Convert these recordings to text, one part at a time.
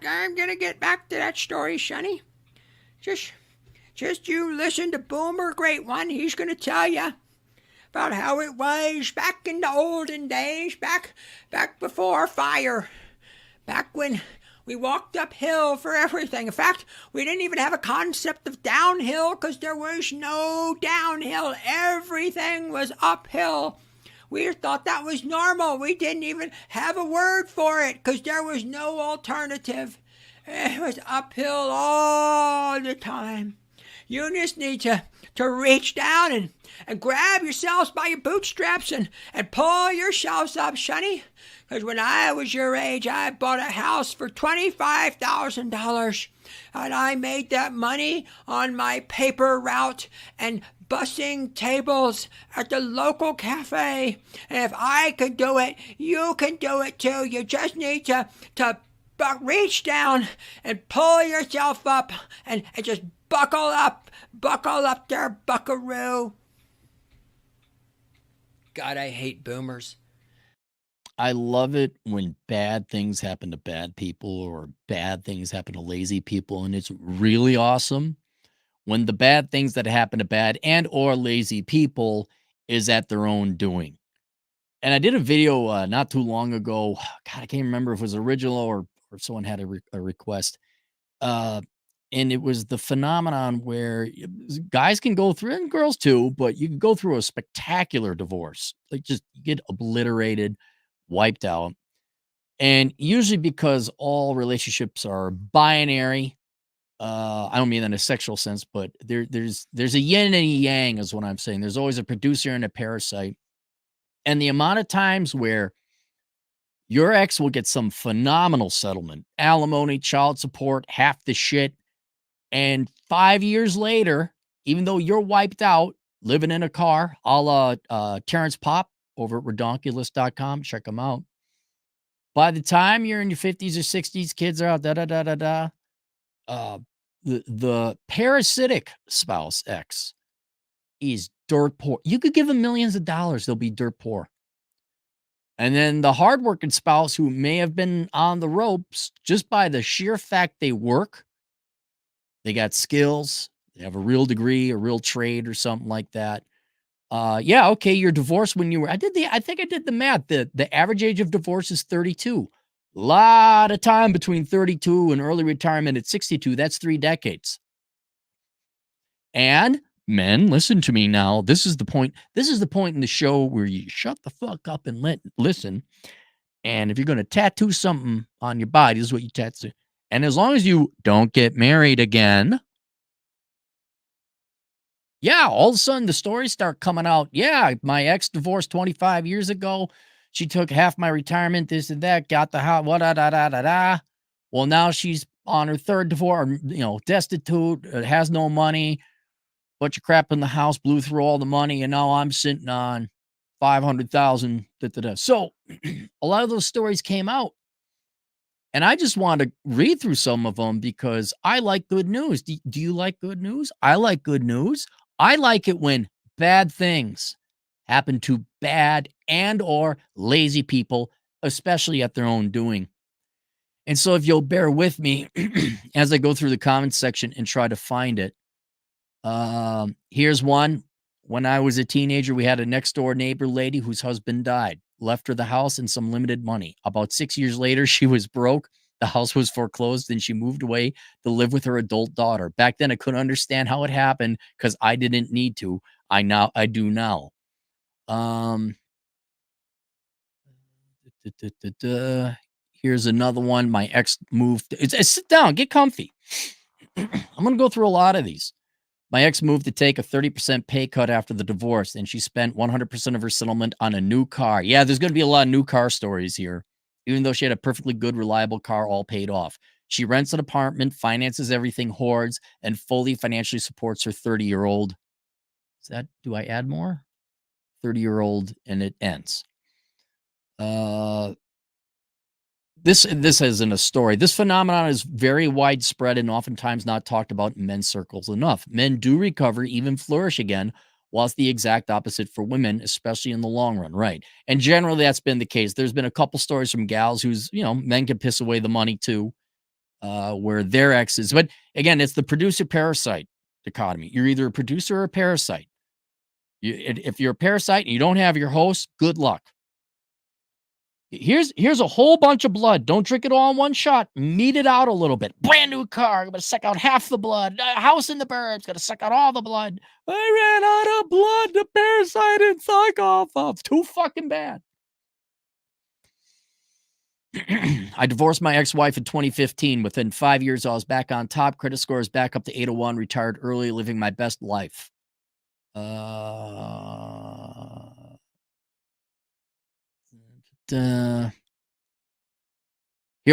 I'm gonna get back to that story, Sonny. Just, just you listen to Boomer, great one. He's gonna tell you about how it was back in the olden days, back before fire, back when we walked uphill for everything. In fact, we didn't even have a concept of downhill because there was no downhill. Everything was uphill. We thought that was normal. We didn't even have a word for it because there was no alternative. It was uphill all the time. You just need to reach down and grab yourselves by your bootstraps and pull yourselves up, Sonny. Because when I was your age, I bought a house for $25,000. And I made that money on my paper route and bussing tables at the local cafe. And if I could do it, you can do it too. You just need to reach down and pull yourself up and just buckle up there, buckaroo. God, I hate boomers. I love it when bad things happen to bad people or bad things happen to lazy people. And it's really awesome when the bad things that happen to bad and or lazy people is at their own doing. And I did a video not too long ago. God, I can't remember if it was original or someone had a request. Uh, and it was the phenomenon where guys can go through and girls too, but you can go through a spectacular divorce, like just get obliterated, wiped out. And usually because all relationships are binary, I don't mean that in a sexual sense, but there's a yin and a yang is what I'm saying. There's always a producer and a parasite. And the amount of times where your ex will get some phenomenal settlement, alimony, child support, half the shit. And 5 years later, even though you're wiped out, living in a car, a la Terrence Pop over at redonkulous.com, check them out. By the time you're in your 50s or 60s, kids are out, uh, the parasitic spouse ex is dirt poor. You could give them millions of dollars, they'll be dirt poor. And then the hardworking spouse who may have been on the ropes just by the sheer fact they work, they got skills, they have a real degree, a real trade or something like that. Yeah, okay, you're divorced when you were I think I did the math. The average age of divorce is 32. Lot of time between 32 and early retirement at 62. That's 3 decades. And men, listen to me now. This is the point. This is the point in the show where you shut the fuck up and listen. And if you're going to tattoo something on your body, this is what you tattoo. And as long as you don't get married again, yeah, all of a sudden the stories start coming out. Yeah, my ex divorced 25 years ago. She took half my retirement, this and that, got the house, what, da, da, da, da, da. Well, now she's on her third divorce, destitute, has no money, bunch of crap in the house, blew through all the money, and now I'm sitting on 500,000. So a lot of those stories came out. And I just want to read through some of them because I like good news. Do you like good news? I like good news. I like it when bad things happen to bad and or lazy people, especially at their own doing. And so if you'll bear with me as I go through the comments section and try to find it. Here's one. When I was a teenager, we had a next door neighbor lady whose husband died, left her the house and some limited money. About 6 years later, she was broke. The house was foreclosed and she moved away to live with her adult daughter. Back then, I couldn't understand how it happened because I didn't need to. I do now. Here's another one. My ex moved. Sit down, get comfy. I'm going to go through a lot of these. My ex moved to take a 30% pay cut after the divorce, and she spent 100% of her settlement on a new car. Yeah, there's going to be a lot of new car stories here, even though she had a perfectly good, reliable car all paid off. She rents an apartment, finances everything, hoards, and fully financially supports her 30-year-old. Do I add more? 30-year-old, and it ends. This isn't a story. This phenomenon is very widespread and oftentimes not talked about in men's circles enough. Men do recover, even flourish again, while it's the exact opposite for women, especially in the long run, right? And generally that's been the case. There's been a couple stories from gals who's, men can piss away the money too. where their exes. But again, it's the producer parasite dichotomy. You're either a producer or a parasite. If you're a parasite and you don't have your host, good luck. Here's a whole bunch of blood. Don't drink it all in one shot. Meet it out a little bit. Brand new car. I'm gonna suck out half the blood. House in the burbs. Gonna suck out all the blood. I ran out of blood to parasite and suck off of. Too fucking bad. I divorced my ex-wife in 2015. Within 5 years, I was back on top. Credit score is back up to 801. Retired early, living my best life. Here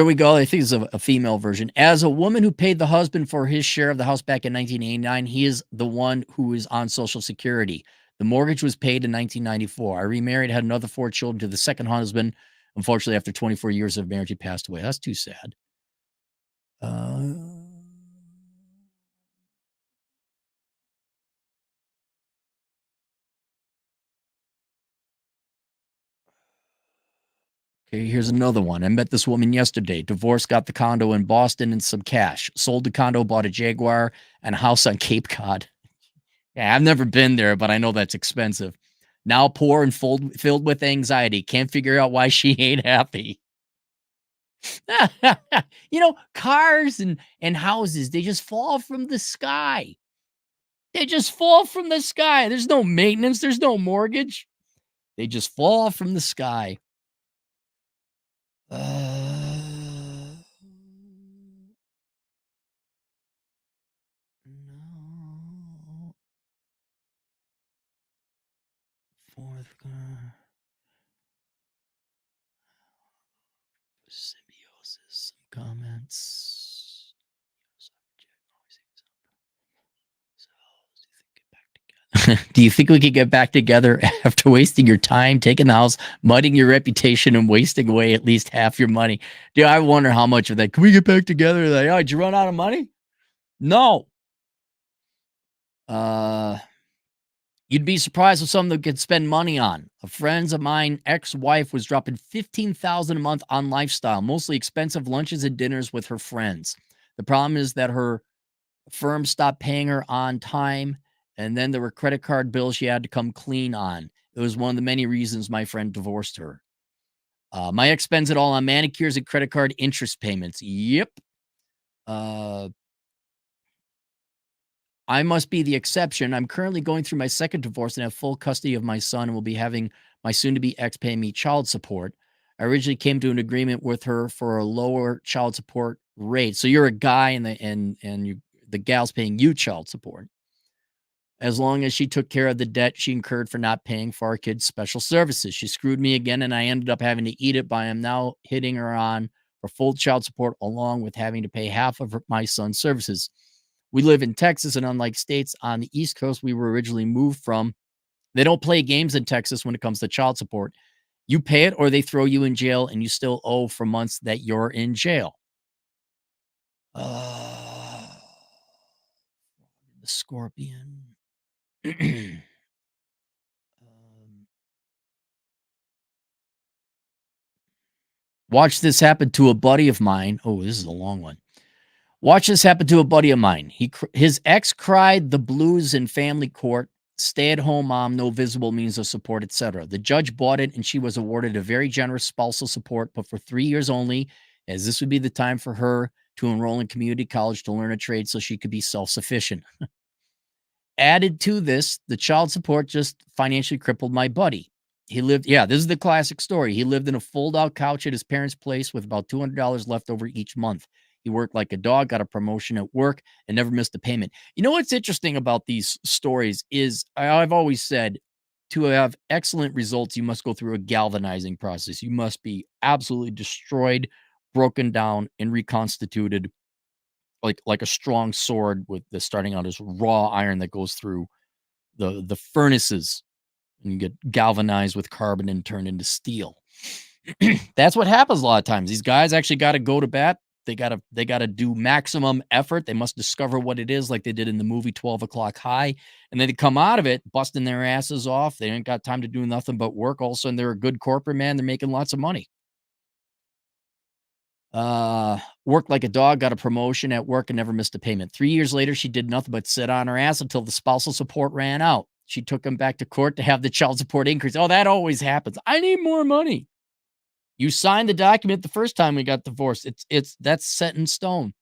we go. I think it's a female version. As a woman who paid the husband for his share of the house back in 1989, he is the one who is on Social Security. The mortgage was paid in 1994. I remarried, had another 4 children to the second husband. Unfortunately, after 24 years of marriage, he passed away. That's too sad. Okay, here's another one. I met this woman yesterday. Divorced, got the condo in Boston and some cash. Sold the condo, bought a Jaguar and a house on Cape Cod. Yeah, I've never been there, but I know that's expensive. Now poor and filled with anxiety. Can't figure out why she ain't happy. Cars and houses, they just fall from the sky. They just fall from the sky. There's no maintenance. There's no mortgage. They just fall from the sky. No. Fourth symbiosis. Some comments. Do you think we could get back together after wasting your time, taking the house, mudding your reputation, and wasting away at least half your money? Dude, I wonder how much of that. Can we get back together? Like, oh, did you run out of money? No. You'd be surprised with something that could spend money on. A friend of mine, ex-wife, was dropping $15,000 a month on lifestyle, mostly expensive lunches and dinners with her friends. The problem is that her firm stopped paying her on time, and then there were credit card bills she had to come clean on. It was one of the many reasons my friend divorced her. My ex spends it all on manicures and credit card interest payments. Yep. I must be the exception. I'm currently going through my second divorce and have full custody of my son and will be having my soon-to-be ex pay me child support. I originally came to an agreement with her for a lower child support rate. So you're a guy and the gal's paying you child support. As long as she took care of the debt she incurred for not paying for our kids' special services. She screwed me again, and I ended up having to eat it by I'm now hitting her on for full child support along with having to pay half of my son's services. We live in Texas, and unlike states on the East Coast we were originally moved from, they don't play games in Texas when it comes to child support. You pay it or they throw you in jail, and you still owe for months that you're in jail. The Scorpion. Watch this happen to a buddy of mine. Oh, this is a long one. Watch this happen to a buddy of mine. His ex cried the blues in family court. Stay-at-home mom, no visible means of support, etc. The judge bought it, and she was awarded a very generous spousal support, but for 3 years only, as this would be the time for her to enroll in community college to learn a trade so she could be self-sufficient. Added to this, the child support just financially crippled my buddy. He lived, this is the classic story. He lived in a fold-out couch at his parents' place with about $200 left over each month. He worked like a dog, got a promotion at work, and never missed a payment. You know what's interesting about these stories is I've always said to have excellent results, you must go through a galvanizing process. You must be absolutely destroyed, broken down, and reconstituted like a strong sword with the starting out as raw iron that goes through the furnaces and you get galvanized with carbon and turned into steel. That's what happens a lot of times. These guys actually got to go to bat. They got to do maximum effort. They must discover what it is, like they did in the movie 12 O'Clock High. And then they come out of it busting their asses off. They ain't got time to do nothing but work. All of a sudden, they're a good corporate man. They're making lots of money. Worked like a dog, got a promotion at work and never missed a payment. 3 years later, she did nothing but sit on her ass until the spousal support ran out. She took him back to court to have the child support increase. Oh, that always happens. I need more money. You signed the document the first time we got divorced. That's set in stone.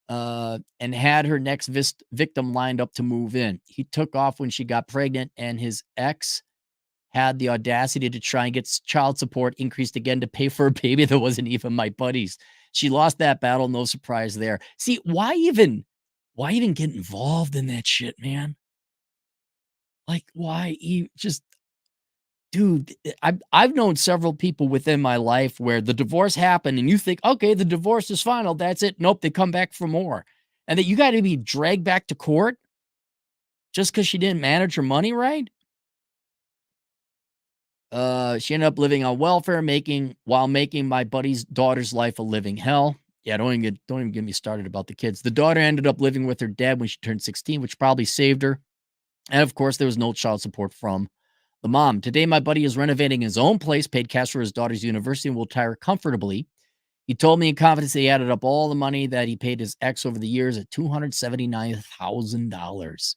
And had her next victim lined up to move in. He took off when she got pregnant, and his ex had the audacity to try and get child support increased again to pay for a baby that wasn't even my buddy's. She lost that battle, no surprise there. See, why even get involved in that shit, man? Like, why you just dude, I've known several people within my life where the divorce happened and you think, okay, the divorce is final. That's it. Nope, they come back for more. And that you got to be dragged back to court just because she didn't manage her money right. She ended up living on welfare, while making my buddy's daughter's life a living hell. Yeah, don't even get me started about the kids. The daughter ended up living with her dad when she turned 16, which probably saved her. And of course, there was no child support from the mom. Today, my buddy is renovating his own place, paid cash for his daughter's university, and will retire comfortably. He told me in confidence that he added up all the money that he paid his ex over the years at $279,000.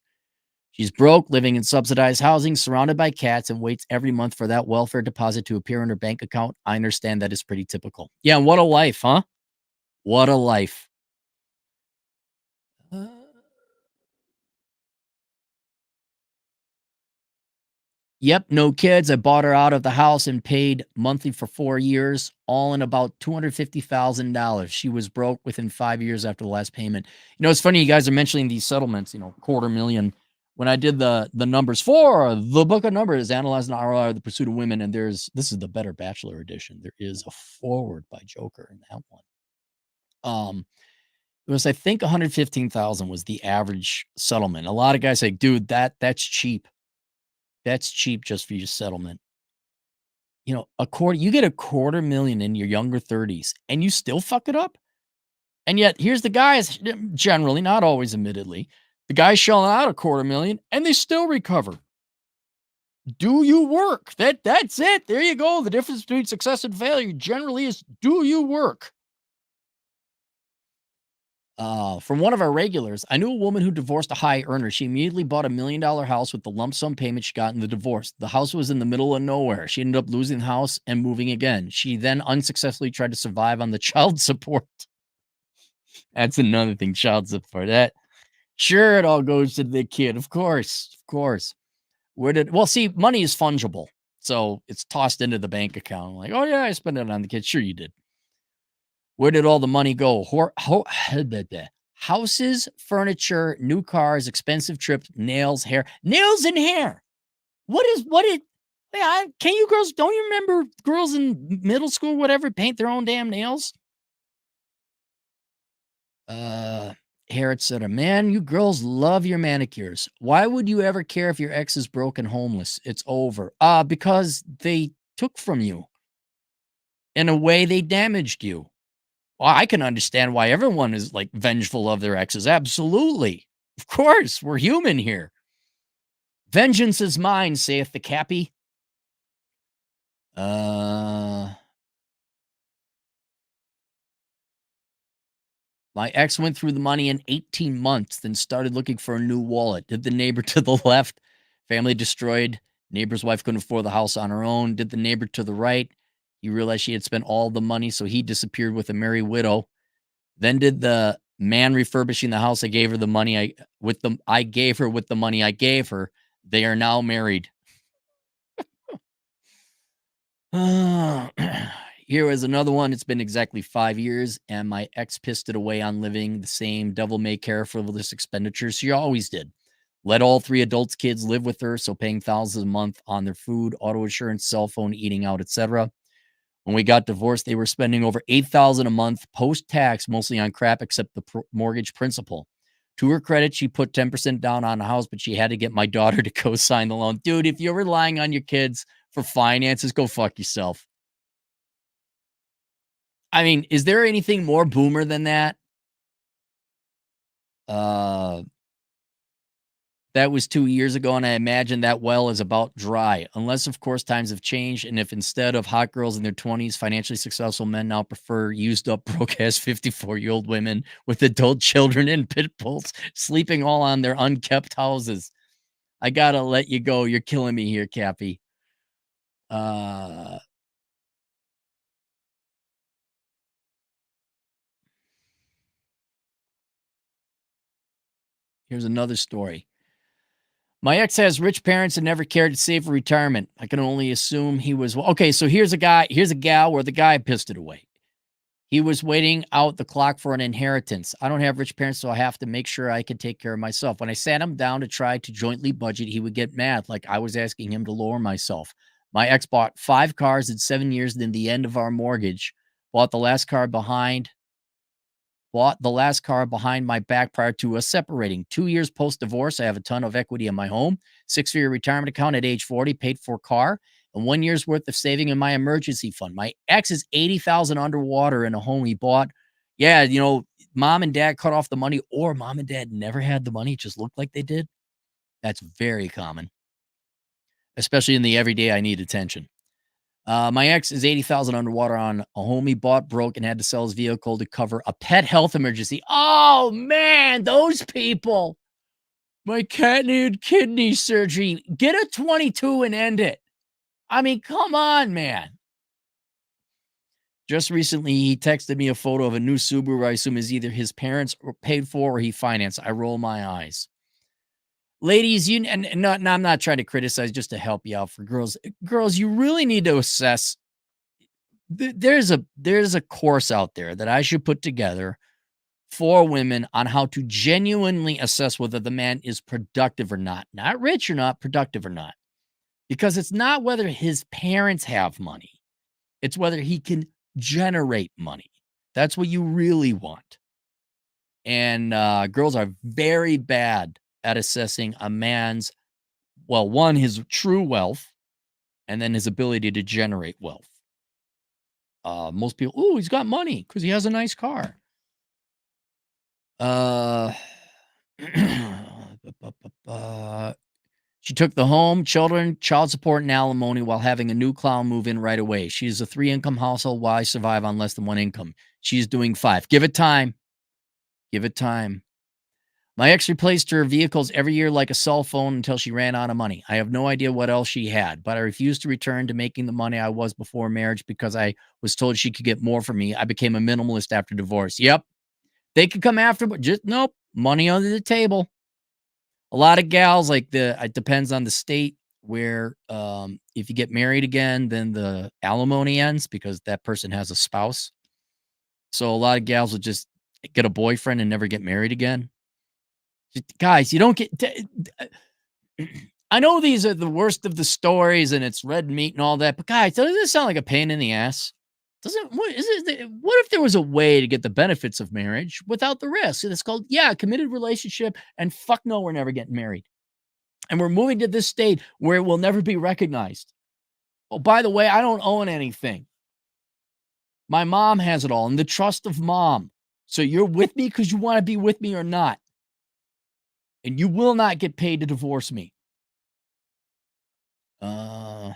She's broke, living in subsidized housing, surrounded by cats, and waits every month for that welfare deposit to appear in her bank account. I understand that is pretty typical. Yeah, and what a life, huh? What a life. Uh, Yep, no kids. I bought her out of the house and paid monthly for 4 years, all in about $250,000. She was broke within 5 years after the last payment. It's funny you guys are mentioning these settlements, quarter million. When I did the numbers for the book of numbers, analyzing ROI, the pursuit of women, and this is the Better Bachelor edition. There is a forward by Joker in that one. It was, I think, 115,000 was the average settlement. A lot of guys say, dude, that's cheap. That's cheap just for your settlement. You get $250,000 in your younger 30s and you still fuck it up. And yet here's the guys, generally, not always, admittedly, the guys shelling out $250,000 and they still recover. Do you work? That's it. There you go. The difference between success and failure generally is, do you work? From one of our regulars, I knew a woman who divorced a high earner. She immediately bought $1 million house with the lump sum payment she got in the divorce. The house was in the middle of nowhere. She ended up losing the house and moving again. She then unsuccessfully tried to survive on the child support. That's another thing, child support. Sure, it all goes to the kid. Of course. Of course. See, money is fungible. So it's tossed into the bank account. Like, oh yeah, I spent it on the kid. Sure you did. Where did all the money go? Houses, furniture, new cars, expensive trips, nails and hair. Can you girls, don't you remember girls in middle school, whatever, paint their own damn nails? Hair, etc. Man, you girls love your manicures. Why would you ever care if your ex is broke and homeless? It's over. Because they took from you. In a way, they damaged you. Well, I can understand why everyone is like vengeful of their exes. Absolutely. Of course, we're human here. Vengeance is mine, saith the Cappy. My ex went through the money in 18 months, then started looking for a new wallet. Did the neighbor to the left. Family destroyed. Neighbor's wife couldn't afford the house on her own. Did the neighbor to the right. He realized she had spent all the money, so he disappeared with a merry widow. Then did the man refurbishing the house. I gave her the money I gave her with the money I gave her. They are now married. Here is another one. It's been exactly 5 years, and my ex pissed it away on living the same devil-may-care frivolous expenditures she always did. Let all 3 adults' kids live with her, so paying thousands a month on their food, auto insurance, cell phone, eating out, etc. When we got divorced, they were spending over $8,000 a month post-tax, mostly on crap except the mortgage principal. To her credit, she put 10% down on the house, but she had to get my daughter to co-sign the loan. Dude, if you're relying on your kids for finances, go fuck yourself. I mean, is there anything more boomer than that? That was 2 years ago, and I imagine that well is about dry. Unless, of course, times have changed, and if instead of hot girls in their 20s, financially successful men now prefer used up, broke-ass 54-year-old women with adult children and pit bulls sleeping all on their unkept houses. I gotta let you go. You're killing me here, Cappy. Uh, Here's another story. My ex has rich parents and never cared to save for retirement. I can only assume he was okay. So here's a gal where the guy pissed it away. He was waiting out the clock for an inheritance. I don't have rich parents, so I have to make sure I can take care of myself. When I sat him down to try to jointly budget, he would get mad, like I was asking him to lower myself. My ex bought 5 cars in 7 years, then the end of our mortgage. Bought the last car behind my back prior to us separating. 2 years post-divorce, I have a ton of equity in my home, 6-figure retirement account at age 40, paid for car, and 1 year's worth of saving in my emergency fund. My ex is 80,000 underwater in a home he bought. Yeah, mom and dad cut off the money, or mom and dad never had the money, it just looked like they did. That's very common, especially in the everyday I need attention. My ex is 80,000 underwater on a home he bought, broke, and had to sell his vehicle to cover a pet health emergency. Oh man, those people. My cat needed kidney surgery. Get a 22 and end it. I mean, come on, man. Just recently, he texted me a photo of a new Subaru. I assume is either his parents or paid for or he financed. I roll my eyes. Ladies, I'm not trying to criticize, just to help you out for girls. Girls, you really need to assess. There's a course out there that I should put together for women on how to genuinely assess whether the man is productive or not. Not rich or not, productive or not. Because it's not whether his parents have money. It's whether he can generate money. That's what you really want. And girls are very bad at assessing a man's, well, one, his true wealth, and then his ability to generate wealth. Most people, oh, he's got money because he has a nice car. She took the home, children, child support, and alimony while having a new clown move in right away. She is a 3-income household. Why survive on less than 1 income? She's doing 5. Give it time. Give it time. My ex replaced her vehicles every year like a cell phone until she ran out of money. I have no idea what else she had, but I refused to return to making the money I was before marriage because I was told she could get more from me. I became a minimalist after divorce. Yep. They could come after, but just nope. Money under the table. A lot of gals it depends on the state where if you get married again, then the alimony ends because that person has a spouse. So a lot of gals will just get a boyfriend and never get married again. Guys, you don't get. I know these are the worst of the stories and it's red meat and all that, but guys, doesn't this sound like a pain in the ass? What if there was a way to get the benefits of marriage without the risk? It's called, committed relationship, and fuck no, we're never getting married. And we're moving to this state where it will never be recognized. Oh, by the way, I don't own anything. My mom has it all, and the trust of mom. So you're with me because you want to be with me or not. And you will not get paid to divorce me. And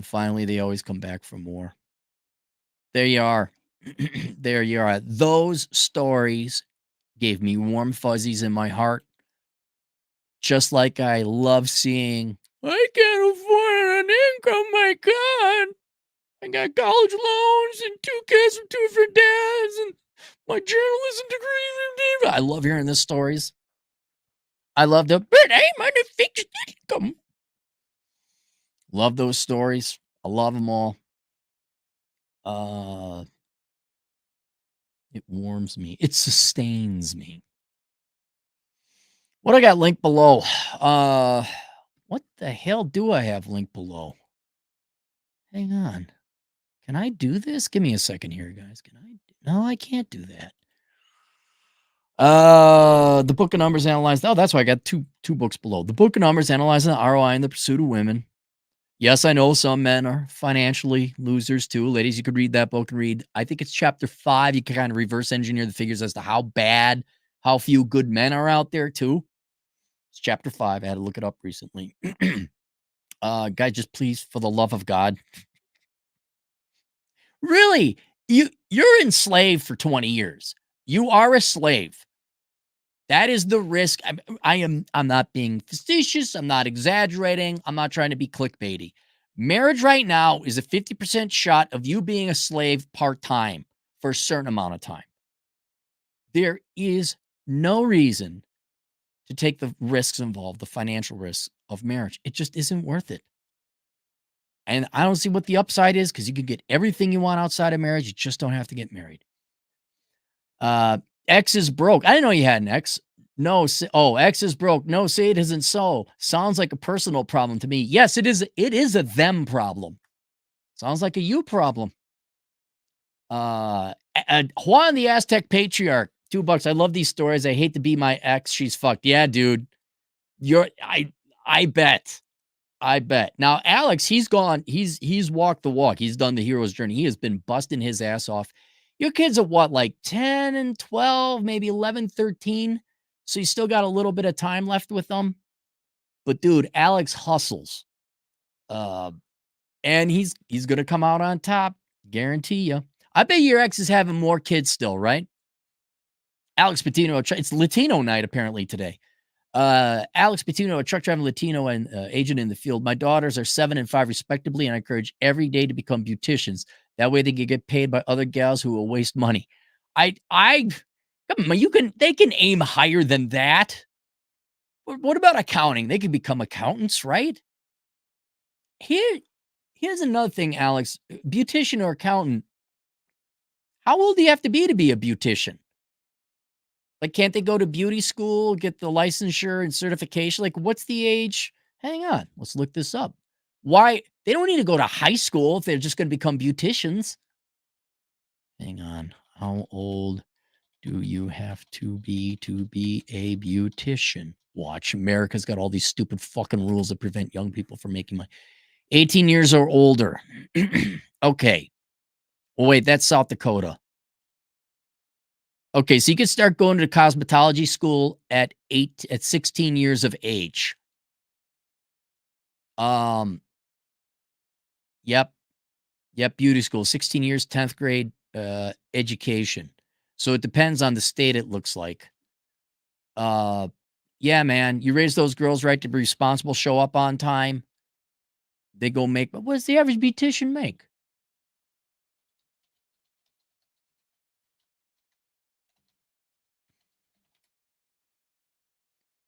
finally, they always come back for more. There you are. There you are. Those stories gave me warm fuzzies in my heart. Just like I love seeing, I can't afford an income, my God. I got college loans and 2 kids from 2 different dads and my journalism degree. I love hearing these stories. I love but ain't my fixed income. Love those stories. I love them all. It warms me. It sustains me. What I got linked below? What the hell do I have linked below? Hang on. Can I do this? Give me a second here, guys. No, I can't do that. The Book of Numbers analyzed. Oh, that's why I got two books below. The Book of Numbers analyzing the ROI in the pursuit of women. Yes, I know some men are financially losers too. Ladies, you could read that book and read. I think it's chapter 5. You can kind of reverse engineer the figures as to how bad how few good men are out there too. It's chapter 5. I had to look it up recently. Guys, just please, for the love of God. Really? You're enslaved for 20 years. You are a slave. That is the risk. I'm not being facetious. I'm not exaggerating. I'm not trying to be clickbaity. Marriage right now is a 50% shot of you being a slave part-time for a certain amount of time. There is no reason to take the risks involved, the financial risks of marriage. It just isn't worth it. And I don't see what the upside is because you can get everything you want outside of marriage. You just don't have to get married. X is broke. I didn't know you had an ex. No. X is broke. No, say it isn't so. Sounds like a personal problem to me. Yes, it is. It is a them problem. Sounds like a you problem. Juan the Aztec Patriarch, $2. I love these stories. I hate to be my ex. She's fucked. Yeah, dude. I bet. Now, Alex, he's gone. He's walked the walk. He's done the hero's journey. He has been busting his ass off. Your kids are what, like 10 and 12, maybe 11, 13. So you still got a little bit of time left with them. But dude, Alex hustles. And he's going to come out on top. Guarantee you. I bet your ex is having more kids still, right? Alex Patino, it's Latino night apparently today. Alex Patino, a truck driving Latino and agent in the field. My daughters are 7 and 5 respectively, and I encourage every day to become beauticians. That way they can get paid by other gals who will waste money. Come on, they can aim higher than that. What about accounting? They could become accountants, right? Here's another thing, Alex. Beautician or accountant. How old do you have to be a beautician? Like, can't they go to beauty school, get the licensure and certification? Like, what's the age? Hang on. Let's look this up. Why? They don't need to go to high school if they're just going to become beauticians. Hang on. How old do you have to be a beautician? Watch. America's got all these stupid fucking rules that prevent young people from making money. 18 years or older. Okay. Well, wait, that's South Dakota. Okay, so you can start going to cosmetology school at 16 years of age. Yep, beauty school, 16 years, 10th grade education. So it depends on the state, it looks like. Yeah, man, you raise those girls right to be responsible, show up on time. They go make, but what does the average beautician make?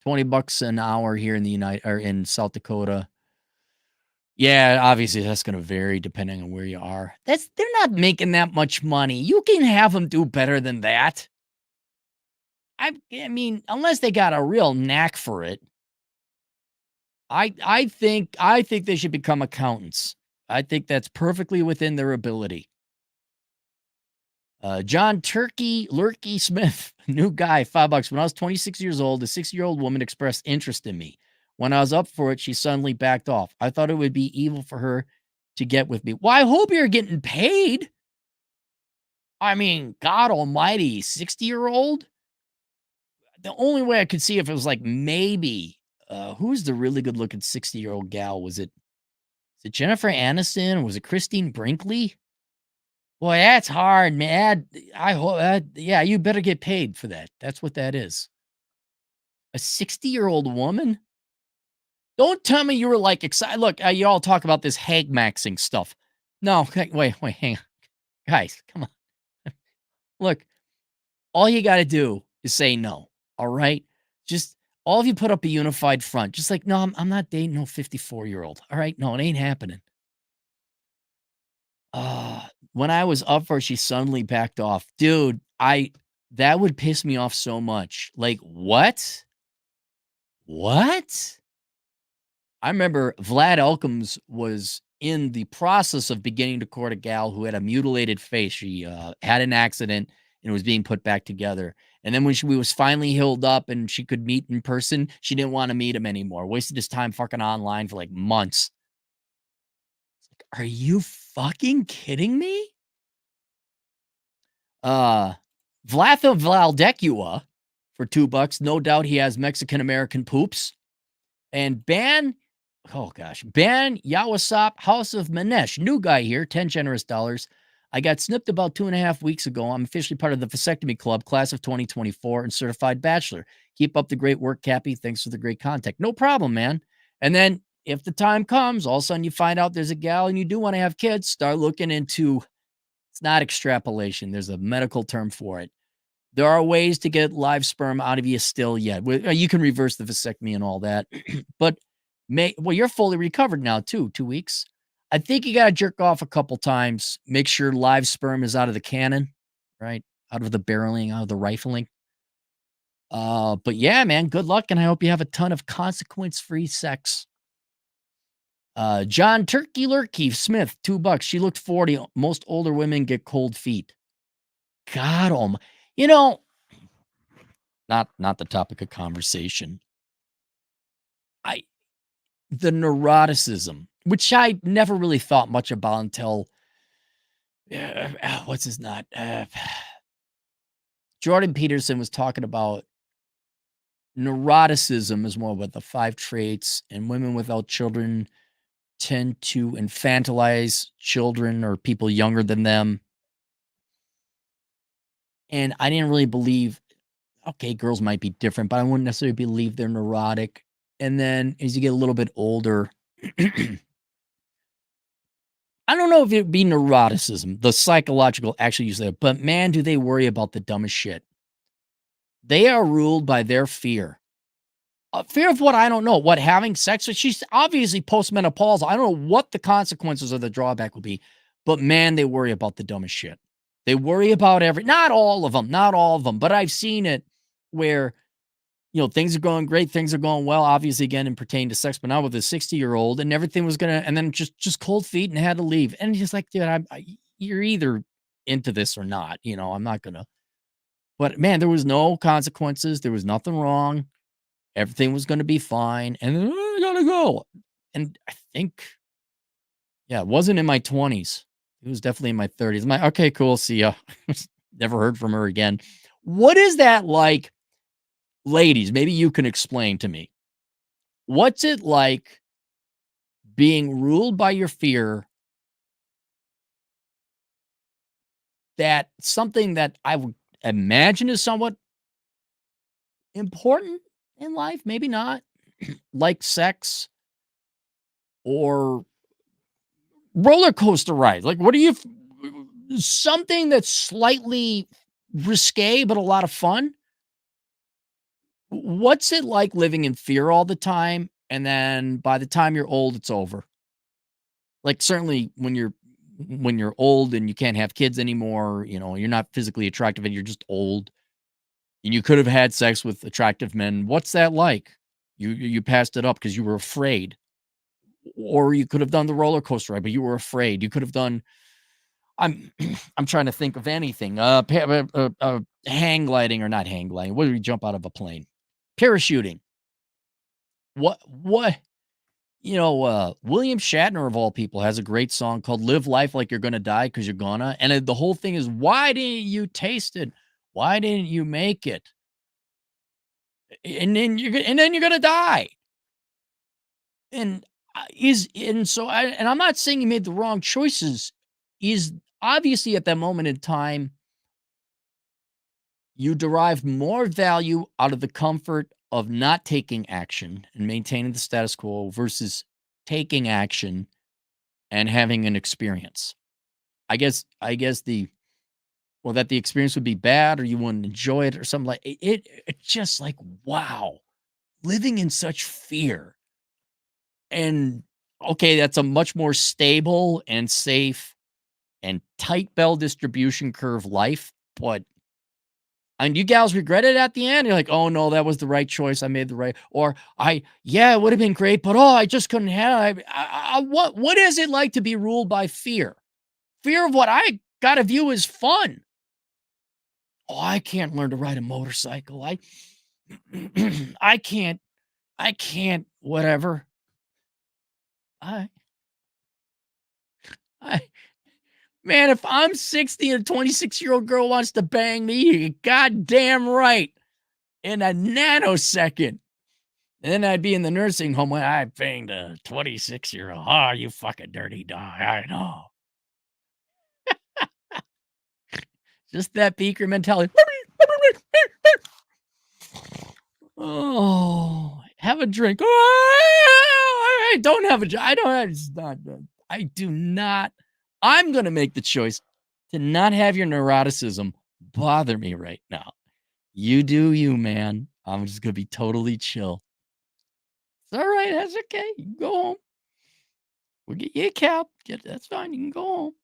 $20 an hour here in in South Dakota. Yeah, obviously that's going to vary depending on where you are. They're not making that much money. You can have them do better than that. I mean, unless they got a real knack for it. I think they should become accountants. I think that's perfectly within their ability. John Lurkey Smith, new guy, $5. When I was 26 years old, a 60-year-old woman expressed interest in me. When I was up for it, she suddenly backed off. I thought it would be evil for her to get with me. Well, I hope you're getting paid. I mean, God almighty, 60-year-old? The only way I could see if it was like maybe, who's the really good-looking 60-year-old gal? Was it Jennifer Aniston? Or was it Christine Brinkley? Boy, that's hard, man. I hope, yeah, you better get paid for that. That's what that is. A 60-year-old woman? Don't tell me you were like excited. Look, you all talk about this hag maxing stuff. No, wait, hang on. Guys, come on. Look, all you got to do is say no. All right? Just all of you put up a unified front. Just like, no, I'm not dating no 54-year-old. All right? No, it ain't happening. When I was up for it, she suddenly backed off. Dude, that would piss me off so much. Like, what? What? I remember Vlad Elkins was in the process of beginning to court a gal who had a mutilated face. She had an accident and was being put back together. And then when she was finally healed up and she could meet in person, she didn't want to meet him anymore. Wasted his time fucking online for like months. Are you fucking kidding me? Vlatha Valdecua for $2. No doubt he has Mexican American poops. And Ban Yawasop, House of Manesh, new guy here, 10 generous dollars. I got snipped about 2.5 weeks ago. I'm officially part of the Vasectomy Club, class of 2024, and certified bachelor. Keep up the great work, Cappy. Thanks for the great contact. No problem, man. And then if the time comes, all of a sudden you find out there's a gal and you do want to have kids, start looking into, it's not extrapolation. There's a medical term for it. There are ways to get live sperm out of you still yet. You can reverse the vasectomy and all that. But you're fully recovered now too, 2 weeks. I think you got to jerk off a couple times. Make sure live sperm is out of the cannon, right? Out of the barreling, out of the rifling. But yeah, man, good luck. And I hope you have a ton of consequence-free sex. John Turkey Lurkey Smith, $2. She looked 40. Most older women get cold feet. God, you know, not the topic of conversation. The neuroticism, which I never really thought much about until what's his name? Jordan Peterson was talking about neuroticism is more about the 5 traits, and women without children tend to infantilize children or people younger than them. And I didn't really believe, okay, girls might be different, but I wouldn't necessarily believe they're neurotic. And then as you get a little bit older, I don't know if it'd be neuroticism, the psychological actually use that, but man, do they worry about the dumbest shit. They are ruled by their fear. Fear of what? I don't know. What, having sex with? She's obviously postmenopausal. I don't know what the consequences or the drawback will be, but man, they worry about the dumbest shit. They worry about not all of them, but I've seen it where, things are going great, things are going well, obviously, again, in pertaining to sex, but now with a 60-year-old and everything was and then just cold feet and had to leave. And he's like, dude, you're either into this or not, I'm not gonna. But man, there was no consequences. There was nothing wrong. Everything was going to be fine. And then I gotta go. And I think, it wasn't in my 20s. It was definitely in my 30s. I'm like, okay, cool. See ya. Never heard from her again. What is that like? Ladies, maybe you can explain to me. What's it like being ruled by your fear that something that I would imagine is somewhat important in life, maybe not, like sex or roller coaster rides? Like, what do you, something that's slightly risque, but a lot of fun? What's it like living in fear all the time? And then by the time you're old, it's over. Like, certainly when you're old and you can't have kids anymore, you're not physically attractive and you're just old and you could have had sex with attractive men. What's that like? You passed it up because you were afraid. Or you could have done the roller coaster ride, but you were afraid. You could have done, I'm trying to think of anything. Hang gliding or not hang gliding. What do we jump out of a plane? Parachuting. What William Shatner of all people has a great song called Live Life Like You're Gonna Die Because You're Gonna. And the whole thing is, why didn't you taste it? Why didn't you make it? And then you're gonna die. And I'm not saying he made the wrong choices. Is obviously at that moment in time, you derived more value out of the comfort of not taking action and maintaining the status quo versus taking action and having an experience. I guess that the experience would be bad or you wouldn't enjoy it or something like it. It's just like, wow, living in such fear. And okay, that's a much more stable and safe and tight bell distribution curve life. But and you gals regret it at the end. You're like, oh no, that was the right choice. I made the right, or it would have been great, but I just couldn't have. What is it like to be ruled by fear? Fear of what I gotta view as fun. Oh, I can't learn to ride a motorcycle. I can't, whatever. I, man, if I'm 60 and a 26-year-old girl wants to bang me, you're goddamn right. in a nanosecond. And then I'd be in the nursing home when I banged a 26-year-old. Oh, you fucking dirty dog. I know. Just that beaker mentality. Oh, have a drink. Oh, I don't have a drink. I don't have, it's not, I do not. I'm going to make the choice to not have your neuroticism bother me right now. You do you, man. I'm just going to be totally chill. It's all right. That's okay. You can go home. We'll get you a cab. That's fine. You can go home.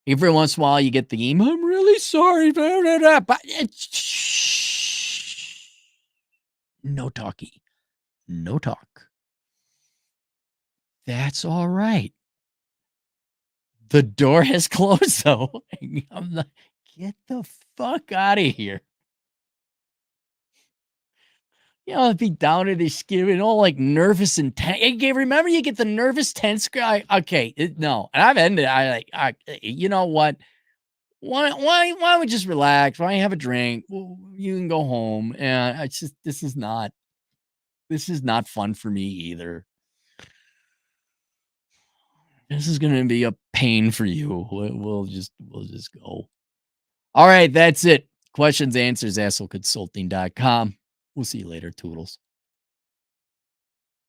Every once in a while, you get the email. I'm really sorry. But no talkie. No talk. That's all right. The door has closed, though. I'm like, get the fuck out of here. I'd be down to the skin and all like nervous and tense. Remember, you get the nervous, tense guy. Okay, no, and I've ended. You know what? Why don't we just relax? Why don't you have a drink? You can go home. And it's just this is not fun for me either. This is going to be a pain for you. We'll just go. All right, that's it. Questions, answers, assholeconsulting.com. We'll see you later, Toodles.